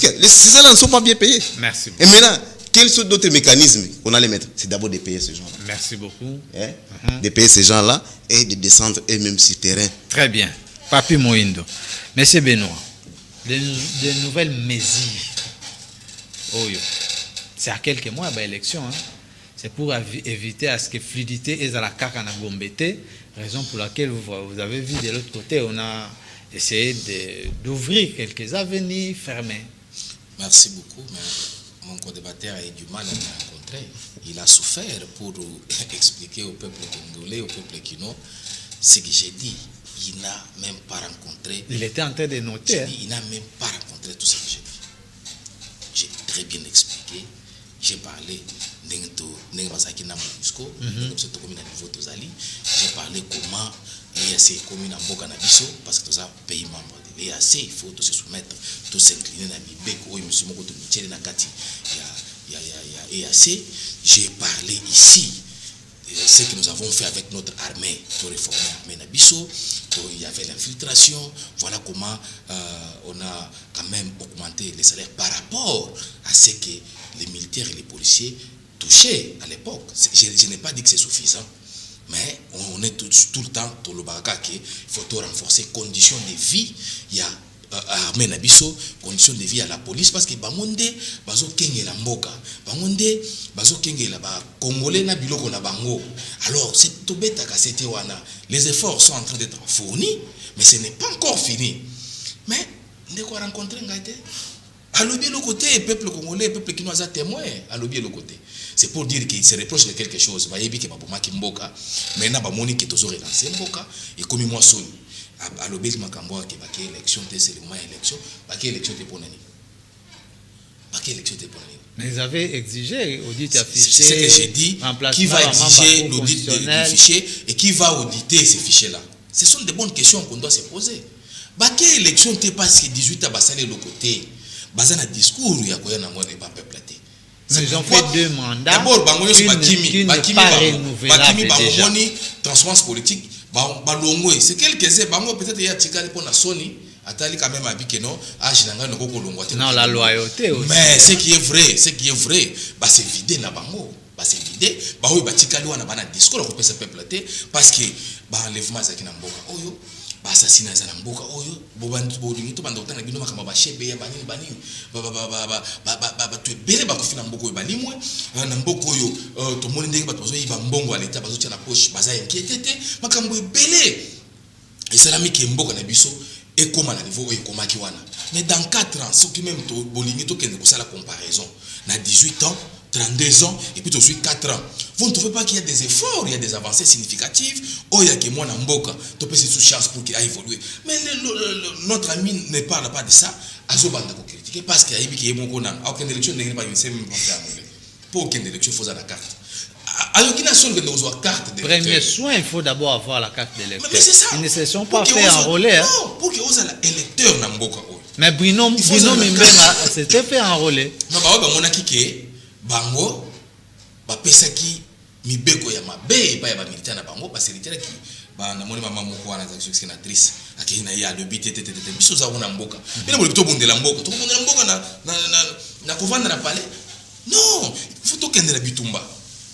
que les citoyens ne sont pas bien payés. Merci beaucoup. Et maintenant, quels sont d'autres mécanismes qu'on allait mettre? C'est d'abord de payer ces gens-là. Merci beaucoup. De payer ces gens-là et de descendre eux-mêmes sur le terrain. Très bien. Papi Moindo. Monsieur Benoît, de nouvelles mesures. C'est à quelques mois de l'élection. C'est pour éviter à ce que fluidité est à la caca na gombete, raison pour laquelle vous avez vu de l'autre côté, on a essayé d'ouvrir quelques avenirs fermés. Merci beaucoup, mais mon co-débatteur a eu du mal à me rencontrer. Il a souffert pour expliquer au peuple congolais, au peuple kino, ce que j'ai dit. il n'a même pas rencontré. Il était en train de noter. Hein. Il n'a même pas rencontré tout ce que j'ai dit. J'ai très bien expliqué. J'ai parlé j'ai parlé comment l'EAC commun en Boka Nabiso, parce que tout ça pays membre de l'EAC, il faut tout se soumettre, tout s'incliner dans Mibek, ou il me semble que Michel Nakati, il y a EAC. J'ai parlé ici de ce que nous avons fait avec notre armée, pour réformer l'armée Nabiso, il y avait l'infiltration, voilà comment on a quand même augmenté les salaires par rapport à ce que les militaires et les policiers touchaient à l'époque. Je n'ai pas dit que c'est suffisant, mais on est tout le temps dans le baraka qu'il faut renforcer conditions de vie. Il y a armée nabiso conditions de vie à la police parce que bamonde bazo kengela mboka bamonde bazo kengela ba congolais na biloko na bango. Alors c'est to beta ka c'était wana, les efforts sont en train d'être fournis mais ce n'est pas encore fini. Mais ndeko rencontrer ngaite à l'autre côté, le peuple congolais, le peuple qui nous a témoin, à l'autre côté. C'est pour dire qu'il se reproche de quelque chose. Vous voyez que Baboma Kimboka, maintenant Bamoni qui est toujours relancé Mboka, et comme moi Sony, à l'autre Makamboa qui est élection, c'est le moment élection, qui est élection de Ponani. Qui est élection de Ponani. Mais ils avaient exigé audit affiché. C'est ce que j'ai dit. Qui va exiger l'audit du fichier et qui va auditer ces fichiers-là? Ce sont des bonnes questions qu'on doit se poser. Qui est élection, c'est parce que 18 a bassalé le côté. Basé dans le discours, il y a quoi dans le peuple platé. Ils ont fait 2 mandats. D'abord, qui n'est pas renouvelable déjà. Transparence politique, c'est quelques-uns, peut-être il y a Tikali pour la Sony, Atali quand même a dit que non, non, la loyauté aussi. Mais ce qui est vrai, c'est vidé na bango. C'est vidé, Tikali wana bana discours pour ce peuple platé parce que enlèvement zaki na mboka oyo. Assassinat za mboka oyo bolingi to banda utana bino makamba ba shebe ya banini tu belé ba kofina mboka oyo balimwe na mboka oyo to moni ndenge bato bazo yiba mbongo à l'état bazo tia na poche baza inquiété makambo belé islamique mboka na biso et comme à niveau oyo komaki wana. Mais dans 4 ans ce qui même to bolingi to kende ko sala comparaison na 18 ans 32 ans et puis tout de suite 4 ans. Vous ne trouvez pas qu'il y a des efforts, il y a des avancées significatives. Oh, il y a que moi, Namboka, tu peux sous chance pour qu'il a évolué. Mais notre ami ne parle pas de ça. Azobanda pour critiquer parce qu'il y a eu qui est mon conan. Aucune élection n'est pas une seule pour aucune élection, il faut la carte. Premier soin, il faut d'abord avoir la carte d'électeur. Mais c'est ça. Ils ne se sont pas fait enrôler. Non, pour qu'ils soient électeur Namboka. Mais Bruno Mimbema s'était fait enrôler. Non, mon akike. Bango bapesaki mibeko ya mabe ba ya ba militaire na bango parce que militaire ki ba na moni mama moko wana za sénatrice akina ya de bitete biso za wona mboka bina mo to bondela mboka na kovanda na palais non il faut to kendela bitumba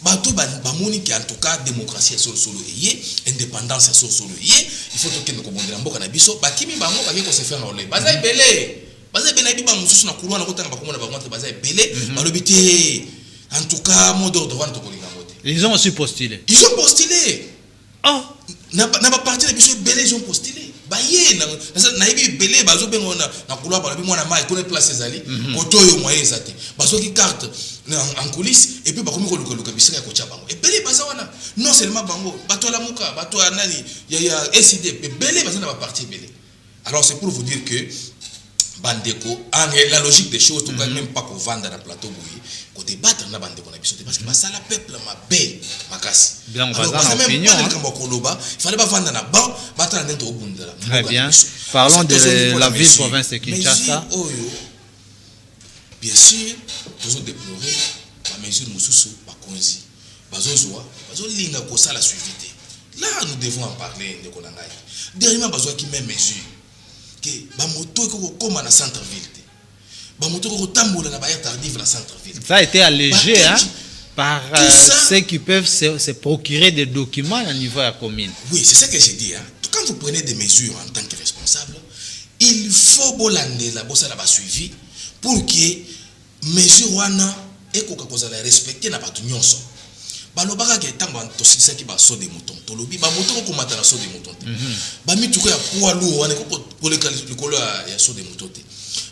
bato ba moni ki en tout cas démocratie solo eye indépendance solo eye il faut to kendela ko bondela mboka na biso ba kimi bango ba ko se faire enrôler baza belé. En tout cas, ils ont aussi postulé. Ils ont postulé. Oh, n'a pas parti de belé, ils ont postulé. Baye na yebi belé bazo bengo na couloir ba mwana mai connaît place ezali koto yo moyen ezate bazo ki carte en coulisses et puis ba komi ko luka bisika ko tcha bango et belé baza wana non seulement bango bato la muka bato anani ya SID belé baza na ba parti belé. Alors c'est pour vous dire que bandeko la logique des choses, tu ne même pas pour vendre dans le plateau bouilli, pour débattre dans bandeko na biso parce que ça la peuple ma bé makasi. Bien, on va en opinion. Il fallait pas vendre na ban, battre dans au bundela. Très bien. Parlons de la ville province de Kinshasa. Bien sûr, nous avons déploré la mesure mususu pa konzi. Bazozwa, bazolinga ko ça la suivité. Là nous devons en parler de konangai. Derrière bazo qui même mesure que bamoto ko koma na centre ville bamoto ko tambola na ba tardive na centre ville. Ça a été allégé par ceux qui peuvent se procurer des documents au niveau de la commune. Oui, c'est ça que j'ai dit. Quand vous prenez des mesures en tant que responsable, il faut bolande la bossa la suivi pour que mesure wana ekoka kozala respecter na batu nyonso. Balobaka ke tango antosisa ki ba so de mouton tolobi ba moto ko komata na so de mouton te ba mituko ya poids lourd wana ko koleka likolo ya so de mouton te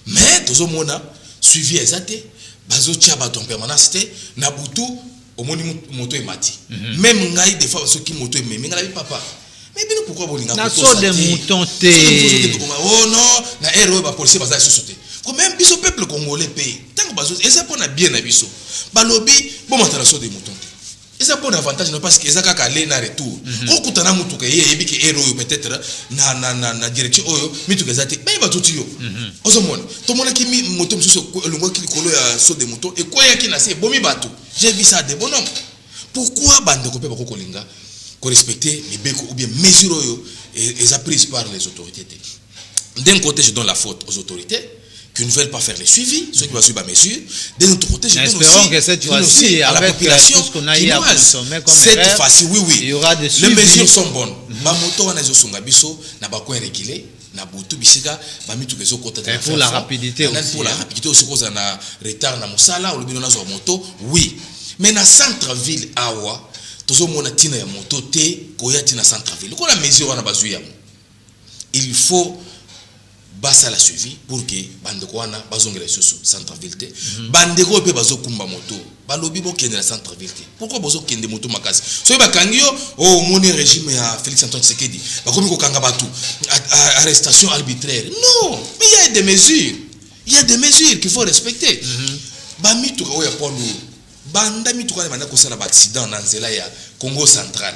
mais tozomona suivi ezate bazo tia ba ton permanence te na butu omoni moto emati même ngai des fois so ki moto ememi ngala bi papa Mais bien pourquoi bolinga na so de mouton té oh non na héros ba policier ba za sauter comme même biso peuple congolais pays tant que bazo eza pona bien na biso balobi bon matala so de mouton té eza pona avantage non parce que eza kaka aller na retour ko kutana mutu ke yebi ke héros peut-être na direction oyo mitu ke zati mais ba tuti yo ozomona to mona ki moto msusu longo ki kolo ya so de mouton et quoi ya ki na se bomi bato j'ai vu ça de bonhomme pourquoi bande ko pe ba ko kolinga ko respecter les beko ou bien mesures et prises par les autorités. D'un côté, je donne la faute aux autorités qui ne veulent pas faire les suivis, ceux qui vont suivre la mesure. De l'autre côté, je donne aussi, que cette fois-ci, à la population tout ce qu'on a eu à consommer comme cette fois-ci, oui, il y aura des les mesures sont bonnes. Ma moto wana zo songa biso na ba coin régulier. Na butu bisika ba mitu kezo kota de pour la rapidité aussi. Pour la rapidité aussi cause na retard na musala ou le bino na zo moto, oui. Mais na centre-ville awa tozo mona tina ya moto te koya tina centre-ville ko la mesure wana bazui ya il faut basa la suivi pour que bandeko wana bazongela susu centre-ville te bandeko pe bazokumba moto balobi bo kende na centre-ville te pourquoi bozo kende moto makasi so ba kangio oh moni régime ya Félix Antoine Tshisekedi bakomi ko kanga batu arrestation arbitraire non mais il y a des mesures qu'il faut respecter ba mitu ko ya polo banda mitukana banda kosala ba accident na nzela ya Congo central.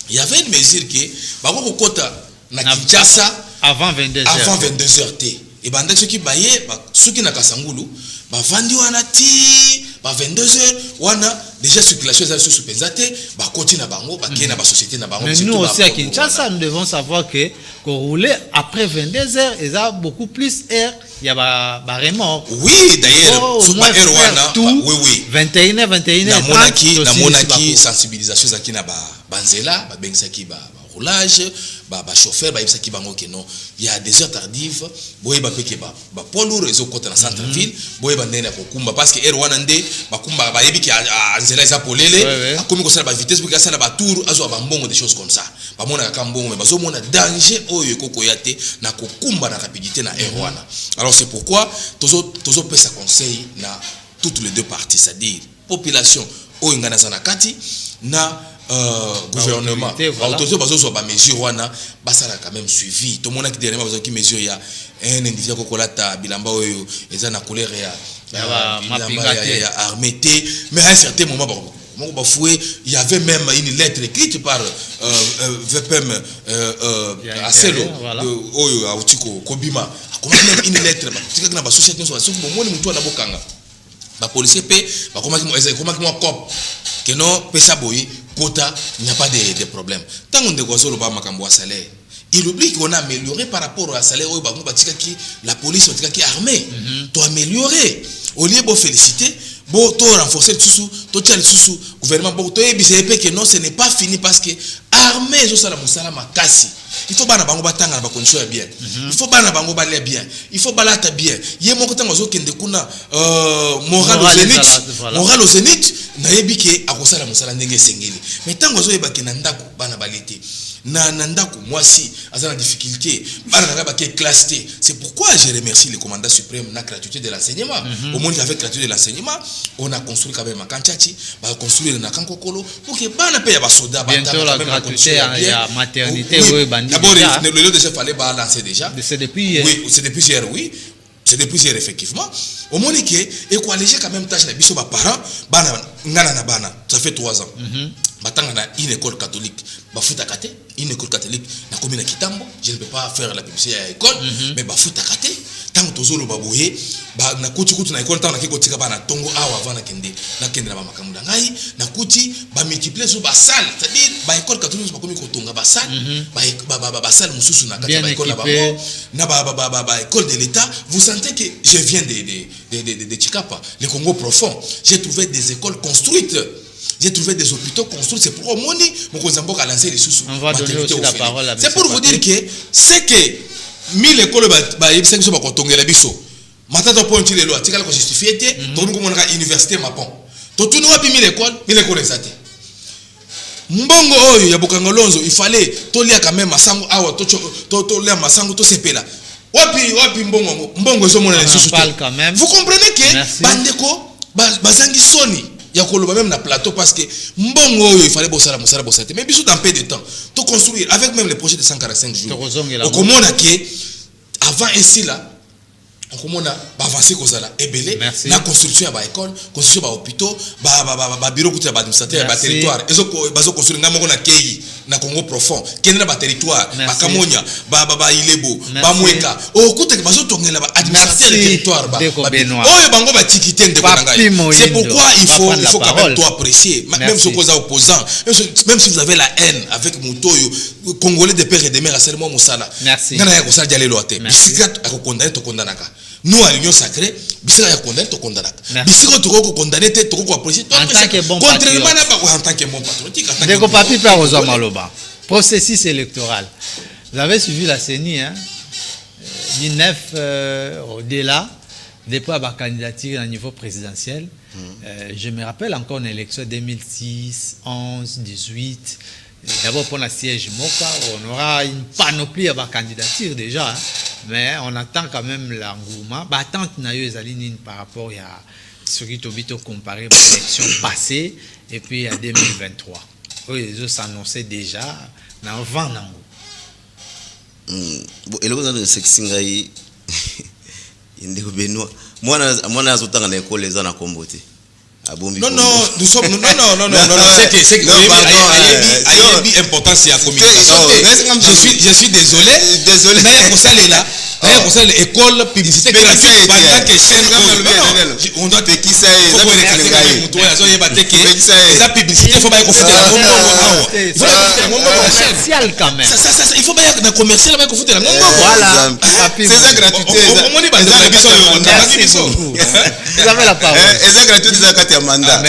Il y avait une mesure qui bako kokota na Kinshasa avant 22h. Avant 22h t. Et banda ceux qui baye ceux qui na Kasangulu ba vandi wana ti ba 22h wana déjà circulation za sous penzate ba continue na bango ba kena ba société na bango. Mais nous aussi à Kinshasa nous devons savoir que rouler après 22h ils a beaucoup plus air. Il y a ba remords. Oui, d'ailleurs, sur ma Erwana, oui. 21h. Na monaki sensibilisation zaki na banzela, ba bengsaki ba roulage, ba chauffeur ba yebsaki bango ke non. Il y a des heures tardives, boye ba peke ba poids lourd ezo kota na centre ville, boye ba ndena ko kumba parce que Erwana nde ba kumba ba yebi ki anzela za polele, akomi ko sala ba vitesse pour ka sala ba tour azo ba mbongo des choses comme ça. Ba mona ka mbongo mais bazo mona danger oyo koko yate na ko kumba na rapidité na Erwana. Alors c'est pourquoi toujours pesa conseil na toutes les deux parties, c'est-à-dire population au ingana zanakati na gouvernement. Autorité bazo ba mesure wana basala quand même suivi. Tout le monde qui dernièrement bazo ki mesure ya un individu ko kolata bilamba oyo eza na colère ya armée mais à un certain moment il y avait même une lettre écrite par VPM Aselo oyo autiko Kobima comme même une lettre tika na ba société so so bomoni mutu na bokanga ba policier pe ba komaki mo cop que non pesa boyi kota il n'y a pas de problème tant on de gozolo ba makambo salaire il oublie qu'on a amélioré par rapport à salaire oyo ba tika ki la police tika ki armée to améliorer au lieu de féliciter bon to renforcer tout to tchal sous gouvernement bon to ebise pe que non ce n'est pas fini parce que armée zo sala musala makasi il faut bana bango batanga na ba condition ya bien il faut bana bango balia bien il faut balata bien ye moko tango zo kende kuna moral au zénith na yebike akosala musala ndenge sengeli mais tango zo yebake na ndako bana balete na ndako mwasi azana difficulté bana na ba ke classe T. C'est pourquoi je remercie le commandant suprême na gratuité de l'enseignement au monde avec gratuité de l'enseignement on a construit quand même à Kanchati ba construire na Kankokolo pour que bana pe ya ba soda ba bientôt la gratuité ya maternité oui d'abord le déjà fallait ba lancer déjà c'est depuis hier oui c'est depuis hier oui c'est depuis hier effectivement au monde que et quoi léger quand même tâche na biso ba parents bana ngana na bana ça fait 3 ans batanga na une école catholique bafuta kate une école catholique na commune na Kitambo je ne peux pas faire la publicité à école mais bafuta kate tant tozolo baboye ba na kuti na école tant na kiko tika bana tongo awa avant na kende na ba makamunda ngai na kuti ba multiplier sur ba salle c'est-à-dire ba école catholique ba komi ko tonga ba salle ba salle mususu na kati ba école na bango na ba école de l'état vous sentez que je viens de Chikapa le Congo profond j'ai trouvé des écoles construites. J'ai trouvé des hôpitaux construits. C'est pour Moni, Mokozambo a lancé les sous. On va donner aussi la parole à M. C'est pour vous dire que c'est que 1000 écoles sont en biso. Maintenant, point de loi, tu as justifié, tu as université Mapon. Tu as 1000 écoles exactes. Mbongo oyo ya Bokangolonzo, il fallait tolia quand même masango awa to lia masango to sepela. Wapi mbongo zo mona les sous. Vous comprenez que bandeko bazangi soni Il y a même na plateau parce que mbongo il fallait bosser la mosala mais bisous dans peu de temps tout construire avec même les projets de 145 jours on commence que avant ainsi là on commence à avancer comme ça là ebele na construction ba école construction ba hôpitaux ba bureau pour ba administrateur ba territoire ezo bazo construire ngamo na Kei na Congo profond kena ba territoire ba Kamonya ba Ilebo ba Mweka o kuta bazo tongela ba administrateur de territoire ba oyo bango ba tikité ndeko na ngai c'est pourquoi il faut quand même toi apprécier même si vous êtes opposant même si vous avez la haine avec Mutoyo congolais de père et de mère seulement Moussala ngana ya kosala diale loate bisika akokondana to kondanaka nous à l'union sacrée bisika ya condamner to kondanaka bisika to ko condamner te to ko apprécier contrairement na ba en tant que bon patriotique ndeko papi pa ozo maloba processus électoral vous avez suivi la CENI hein du 9 au-delà depuis la candidature à niveau présidentiel. Je me rappelle encore une élection 2006, 11, 18. D'abord pour la siège Moka, on aura une panoplie à la candidature déjà, hein, mais on attend quand même l'engouement. Attente par rapport à ce qui est comparé à l'élection passée et puis à 2023. Les autres s'annonçaient déjà dans le vent. Et là, vous avez un Benoît. Moi, j'entends les écoles les ans comboté. Non, nous sommes c'est que important c'est la communication. Je suis désolé. Mais pour ça là, pour ça l'école publicité gratuite pendant que chaîne on doit te qui ça la publicité faut pas qu'on foute la commercial quand même. Il faut pas la commercial pas qu'on foute la voilà. C'est ça gratuité. Vous avez la parole. C'est gratuité ça mandat.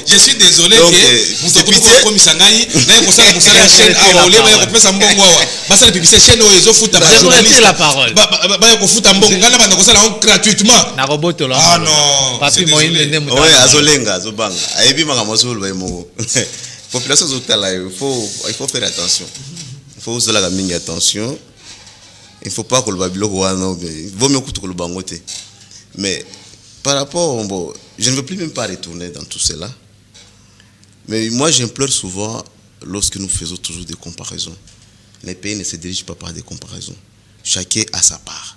Je suis désolé que vous êtes comme Sangai, mais pour ça la chaîne a olé ba ko pesa mbongo wa. Basa la publicité chaîne oyo futa ba journaliste la parole. Ba ko futa mbongo ngana ba ko sala gratuitement. Na roboto là. Ah non. Papi moyinde ndemo. Ouais, azolenga azobanga. Ayebi manga mosolo ba mo. Population zotala il faut faire attention. Il faut user la mingi attention. Il faut pas que le babilo wana il vaut mieux que le bangote. Mais par rapport bon, je ne veux plus même pas retourner dans tout cela. Mais moi, j'implore souvent, lorsque nous faisons toujours des comparaisons, les pays ne se dirigent pas par des comparaisons. Chacun a sa part.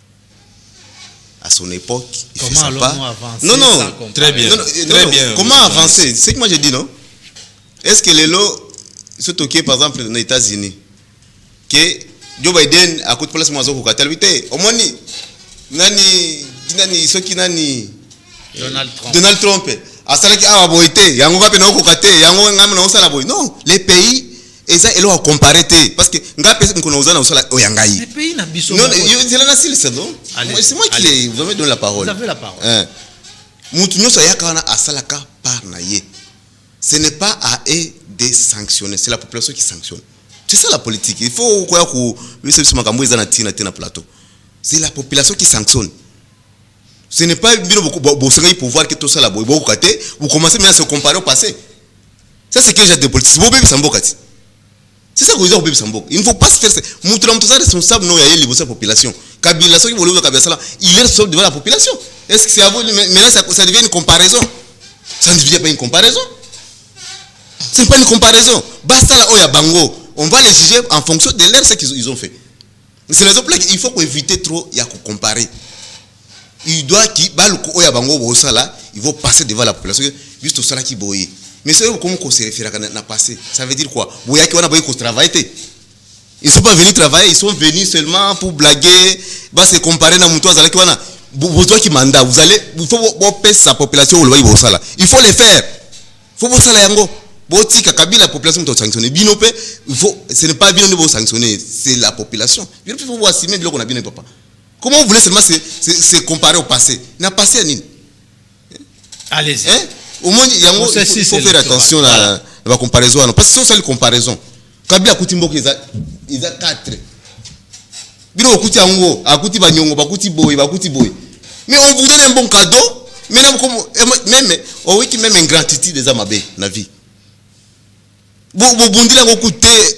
À son époque, il fait sa part. Non, très bien. Très bien. Comment avancer? C'est ce que moi j'ai dit, non? Est-ce que les lots sont OK, par exemple, dans les États-Unis, que Joe Biden a coûté place moiseau pour catalyser? Au moins, nani, ceux qui nani. Donald Trump. Non, les pays, ils ont comparé. Parce que les pays n'a c'est moi qui vous avez donné la parole. Vous avez la parole. Ce n'est pas à eux de sanctionner, c'est la population qui sanctionne. C'est ça la politique. Il faut c'est la population qui sanctionne. Ce n'est pas beaucoup pouvoir que tout ça là, vous commencez maintenant à se comparer au passé. Ça c'est que j'ai des politiciens. C'est ça que vous dites. Il ne faut pas se faire. Nous sommes responsables de la population. Kabila, il est responsable devant la population. Est-ce que c'est à vous? Mais là, ça devient une comparaison. Ça ne devient pas une comparaison. Ce n'est pas une comparaison. Basta là, Oya Bango. On va les juger en fonction de l'air ce qu'ils ont fait. C'est les autres qu'il faut éviter trop de comparer. Il doit qu'il il faut passer devant la population juste au salaire qui boye. Mais c'est comment qu'on se réfère à passer. Ça veut dire quoi? Vous voyez qu'on a besoin de travailler. Ils ne sont pas venus travailler, ils sont venus seulement pour blaguer, se comparer à Moutoua avec Wana. Vous qui mandat, il faut passer sa population il faut le faire. Il faut passer la yango. La population doit sanctionner. Ce n'est pas bien de vous sanctionner, c'est la population. Il faut voir si même qu'on a bien papa. Comment vous voulez seulement se comparer au passé? Il n'a passé à Nîmes. Allez-y. Au moins, il faut faire attention à la comparaison. Parce que si on fait une comparaison, Kabila Koutimbo, il a 4. Bino Kouti Ango, Akouti Banyongo, Bakouti Boy. Mais on vous donne un bon cadeau. Même un grand titi des Amabé, la vie. Vous dites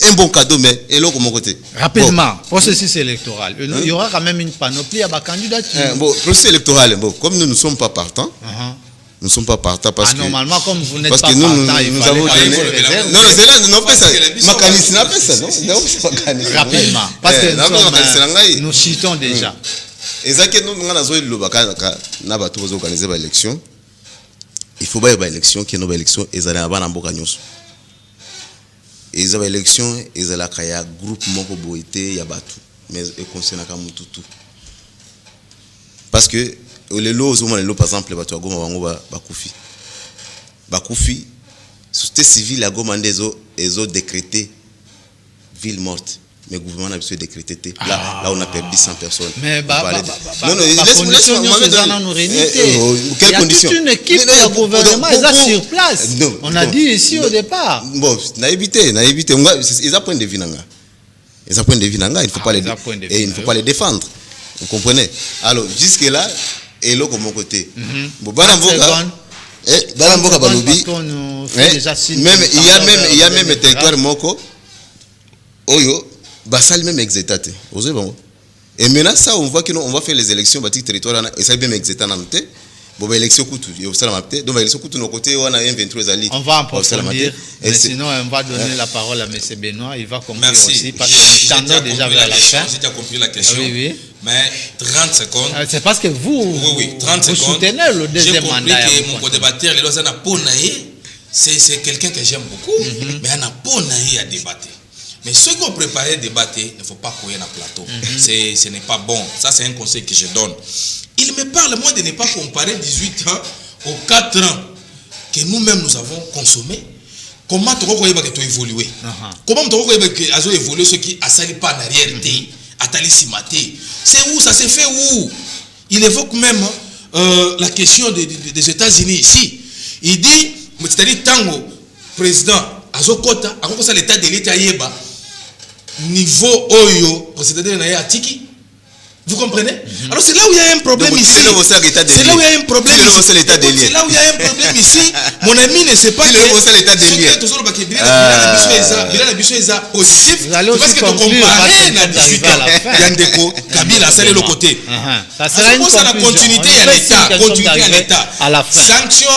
un bon cadeau, mais et l'autre, comment côté? Rapidement, processus électoral. Il y aura quand même une panoplie à la candidature. Processus électoral, comme nous ne sommes pas partants, nous ne sommes pas partants parce que... Normalement, comme vous n'êtes parce pas que partant, nous avons donné... Non, c'est là, non, pas ça. Makanisi n'a pas ça, non? Rapidement. Parce que nous citons déjà. Et ça que nous avons organisé l'élection. Il faut pas une élection qui est une élection et ça n'a pas d'amboka nyos. Et ça élection et ça la kaya groupe moko boité ya batu mais et concernant comme tout. Parce que les lots par exemple batu goma bango ba kufi société civile a goma ndezo ezo décrété ville morte. Mais le gouvernement a besoin de décréter. Là, on a perdu 100 personnes. Mais non, laisse-moi quelles conditions? Il y a toute une équipe de gouvernement sur place. On a dit ici au départ. Bon, on a évité. Ils apprennent des vinanga. Il ne faut pas les défendre. Vous comprenez? Alors, jusque-là, et là, de mon côté. Bon, il y a même territoire moko. Oyo. Basal même exétaté. Et maintenant, ça, on voit qu'on va faire les élections bâtir territoire et ça même exété en amté. Bon, l'élection coûte, il y a donc l'élection coûte de nos côtés, on a un 23 ali. On va en approfondir, mais sinon, on va donner la parole à M. Benoît, il va comprendre aussi, parce que nous tendons déjà vers la fin. J'ai déjà compris la question, oui. Mais 30 secondes. C'est parce que vous, 30 vous secondes, soutenez le deuxième mandat. J'ai compris que mon co-débatteur, c'est quelqu'un que j'aime beaucoup, mais on a pas à débattre. Mais ceux qui ont préparé le débat, il ne faut pas courir dans le plateau. Ce n'est pas bon. Ça, c'est un conseil que je donne. Il me parle, moi, de ne pas comparer 18 ans aux 4 ans que nous-mêmes, nous avons consommé. Comment tu as évolué? Comment tu as évolué ce qui a sali pas en arrière? C'est où? Ça s'est fait où? Il évoque même la question des États-Unis ici. Il dit, c'est-à-dire, Tango, président, Azokota, à quoi ça l'état de l'État yeba? Niveau Oyo, c'est-à-dire Atiki. Vous comprenez? Alors c'est là où il y a un problème ici. C'est là où il y a un problème ici. C'est là où il y a un problème ici. Mon ami ne sait pas que positif. Parce que tu compares à 18 ans. Yandeko, Kabila, c'est le côté. Ça sera une continuité à l'État. Sanction,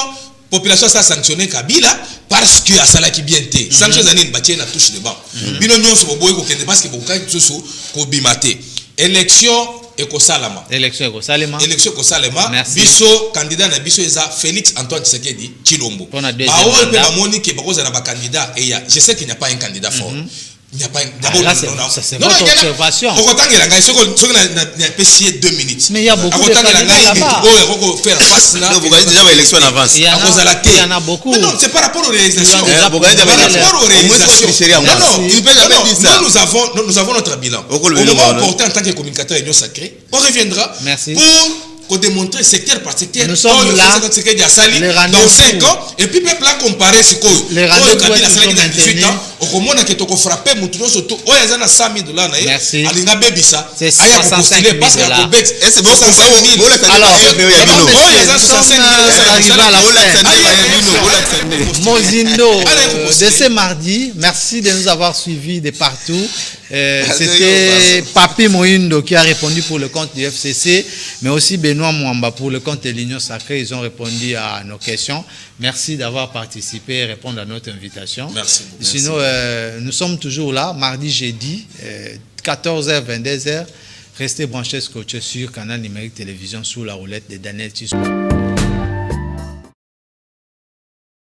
population ça sanctionné Kabila. Parce que à Salaki bien té sanctions années bâtir la touche de banc bino nyonso boboy ko kende parce que bokai tsoso ko bimate élection ekosalama biso candidat na biso eza Félix Antoine Tshisekedi Tshilombo baol pe bamoni ke bakoza na ba candidat et je sais qu'il n'y a pas un candidat fort. Il n'y a pas d'abord c'est votre observation. On retend que la gagne ce qu'on 2 minutes. Mais il y a beaucoup de candidats là-bas. Vous gagnez déjà l'élection en avance. Il y en a beaucoup. Non, c'est par rapport aux réalisations. Vous gagnez déjà l'élection. Nous avons notre bilan. Au moment où porté en tant que communicateur union sacrée, on reviendra pour démontrer secteur par secteur. Nous sommes là. Dans 5 ans. Et puis, peuple a comparé ce qu'on les rendez-vous dans 18 ans. Au moment où on a frappé, surtout, on a 100 000 $. Merci. C'est 65 000 $. C'est bon, ça alors, Mozindo, de ce mardi, merci de nous avoir suivis de partout. C'était Papi Moindo qui a répondu pour le compte du FCC, mais aussi Benoît Mwamba pour le compte de l'Union Sacrée. Ils ont répondu à nos questions. Merci d'avoir participé et répondre à notre invitation. Merci. Sinon, nous sommes toujours là, mardi, jeudi, 14h, 22h. Restez branchés, scotchés sur Canal Numérique Télévision sous la roulette de Daniel Tissot.